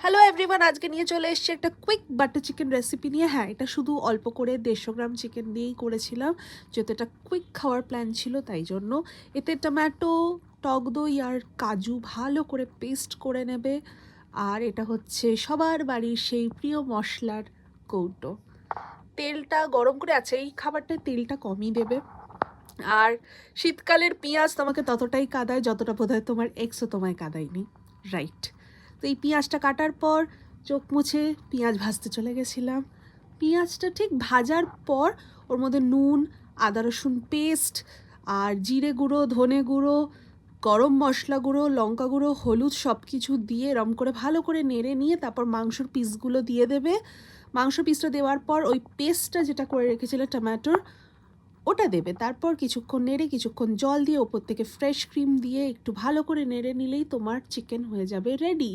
Hello everyone, আজকে নিয়ে চলে এসেছি একটা কুইক বাটার চিকেন রেসিপি নিয়ে। হ্যাঁ, এটা শুধু অল্প করে 150 গ্রাম চিকেন দিয়েই করেছিলাম, যেহেতু এটা কুইক খাওয়ার প্ল্যান ছিল তাই জন্য। এতে টমেটো, টক দই আর কাজু ভালো করে পেস্ট করে নেবে। আর এটা হচ্ছে সবার বাড়ির সেই প্রিয় মশলার কৌটো। তেলটা গরম করে আছে, এই খাবারটায় তেলটা কমই দেবে। আর শীতকালের পেঁয়াজ তোমাকে ততটাই কাদায় যতটা বোধহয় তোমার এক্সও তোমায় কাদায়নি, রাইট? তো এই পেঁয়াজটা কাটার পর চোখ মুছে পেঁয়াজ ভাজতে চলে গেছিলাম। পেঁয়াজটা ঠিক ভাজার পর ওর মধ্যে নুন, আদা রসুন পেস্ট আর জিরে গুঁড়ো, ধনে গুঁড়ো, গরম মশলা গুঁড়ো, লঙ্কা গুঁড়ো, হলুদ সব কিছু দিয়ে এরম করে ভালো করে নেড়ে নিয়ে তারপর মাংসর পিসগুলো দিয়ে দেবে। মাংস পিসটা দেওয়ার পর ওই পেস্টটা যেটা করে রেখেছিল টমেটোর, ওটা দেবে। তারপর কিছুক্ষণ নেড়ে কিছুক্ষণ জল দিয়ে ওপর থেকে ফ্রেশ ক্রিম দিয়ে একটু ভালো করে নেড়ে নিলেই তোমার চিকেন হয়ে যাবে রেডি।